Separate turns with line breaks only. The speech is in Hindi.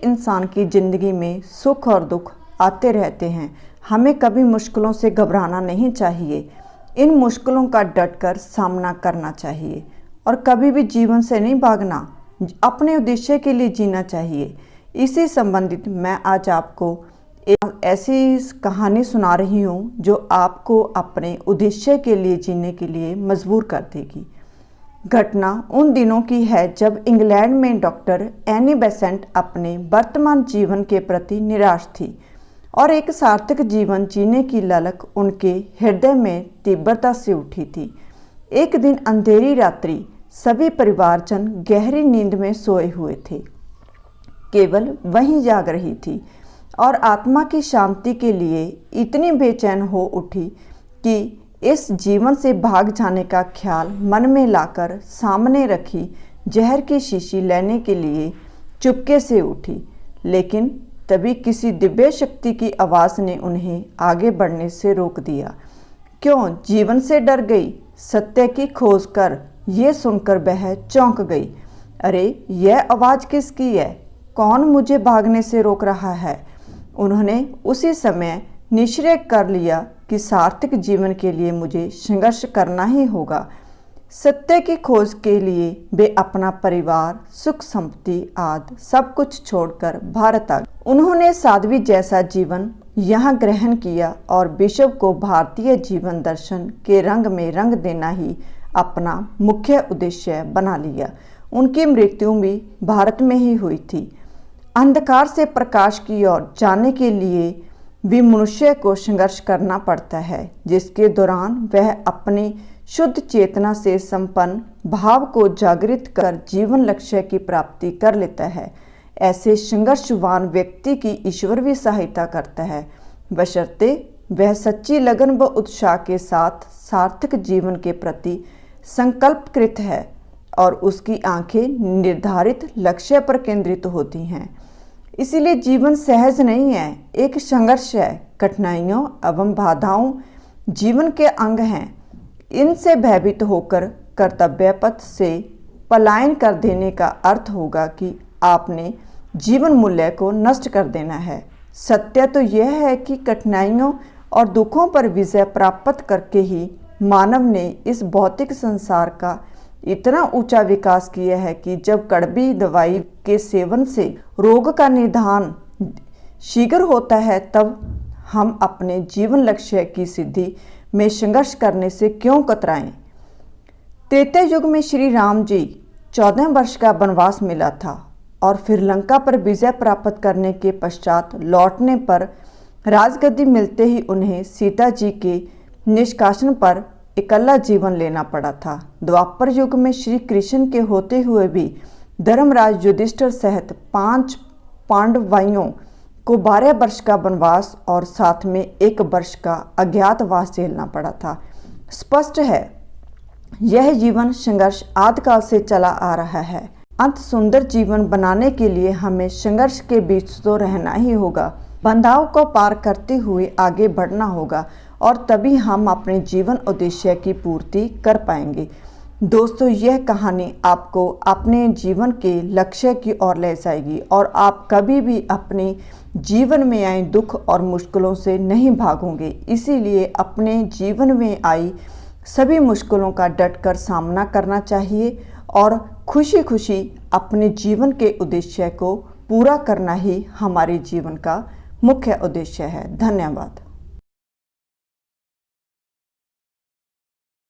इंसान की ज़िंदगी में सुख और दुख आते रहते हैं। हमें कभी मुश्किलों से घबराना नहीं चाहिए। इन मुश्किलों का डटकर सामना करना चाहिए और कभी भी जीवन से नहीं भागना, अपने उद्देश्य के लिए जीना चाहिए। इसी संबंधित मैं आज आपको एक ऐसी कहानी सुना रही हूँ जो आपको अपने उद्देश्य के लिए जीने के लिए मजबूर कर देगी। घटना उन दिनों की है जब इंग्लैंड में डॉक्टर एनी बेसेंट अपने वर्तमान जीवन के प्रति निराश थी और एक सार्थक जीवन जीने की ललक उनके हृदय में तीव्रता से उठी थी। एक दिन अंधेरी रात्रि सभी परिवारजन गहरी नींद में सोए हुए थे। केवल वही जाग रही थी और आत्मा की शांति के लिए इतनी बेचैन हो उठी कि इस जीवन से भाग जाने का ख्याल मन में लाकर सामने रखी जहर की शीशी लेने के लिए चुपके से उठी। लेकिन तभी किसी दिव्य शक्ति की आवाज़ ने उन्हें आगे बढ़ने से रोक दिया। क्यों जीवन से डर गई? सत्य की खोज कर ये सुनकर वह चौंक गई। अरे यह आवाज़ किसकी है? कौन मुझे भागने से रोक रहा है? उन्होंने उसी समय निश्चय कर लिया कि सार्थक जीवन के लिए मुझे संघर्ष करना ही होगा। सत्य की खोज के लिए वे अपना परिवार, सुख संपत्ति आदि सब कुछ छोड़कर भारत आ गए। उन्होंने साध्वी जैसा जीवन यहाँ ग्रहण किया और विश्व को भारतीय जीवन दर्शन के रंग में रंग देना ही अपना मुख्य उद्देश्य बना लिया। उनकी मृत्यु भी भारत में ही हुई थी। अंधकार से प्रकाश की ओर जाने के लिए भी मनुष्य को संघर्ष करना पड़ता है, जिसके दौरान वह अपनी शुद्ध चेतना से संपन्न भाव को जागृत कर जीवन लक्ष्य की प्राप्ति कर लेता है। ऐसे संघर्षवान व्यक्ति की ईश्वर भी सहायता करता है, बशर्ते वह सच्ची लगन व उत्साह के साथ सार्थक जीवन के प्रति संकल्पकृत है और उसकी आंखें निर्धारित लक्ष्य पर केंद्रित होती हैं। इसीलिए जीवन सहज नहीं है, एक संघर्ष है। कठिनाइयों एवं बाधाओं जीवन के अंग हैं। इनसे भयभीत होकर कर्तव्य पथ से पलायन कर देने का अर्थ होगा कि आपने जीवन मूल्य को नष्ट कर देना है। सत्य तो यह है कि कठिनाइयों और दुखों पर विजय प्राप्त करके ही मानव ने इस भौतिक संसार का इतना ऊंचा विकास किया है कि जब कड़वी दवाई के सेवन से रोग का निदान शीघ्र होता है, तब हम अपने जीवन लक्ष्य की सिद्धि में संघर्ष करने से क्यों कतराएं। त्रेता युग में श्री राम जी 14 वर्ष का वनवास मिला था और फिर लंका पर विजय प्राप्त करने के पश्चात लौटने पर राजगद्दी मिलते ही उन्हें सीता जी के निष्कासन पर इकल्ला जीवन लेना पड़ा था। द्वापर युग में श्री कृष्ण के होते हुए भी धर्मराज युधिष्ठिर सहित 5 पांडवाइयों को 12 वर्ष का वनवास और साथ में 1 वर्ष का अज्ञातवास झेलना पड़ा था। स्पष्ट है यह जीवन संघर्ष आदिकाल से चला आ रहा है। अंत सुंदर जीवन बनाने के लिए हमें संघर्ष के बीच तो रहना ही होगा। बंधाव को पार करते हुए आगे बढ़ना होगा और तभी हम अपने जीवन उद्देश्य की पूर्ति कर पाएंगे। दोस्तों, यह कहानी आपको अपने जीवन के लक्ष्य की ओर ले जाएगी और आप कभी भी अपने जीवन में आए दुख और मुश्किलों से नहीं भागोगे। इसीलिए अपने जीवन में आई सभी मुश्किलों का डटकर सामना करना चाहिए और खुशी खुशी अपने जीवन के उद्देश्य को पूरा करना ही हमारे जीवन का मुख्य उद्देश्य है। धन्यवाद।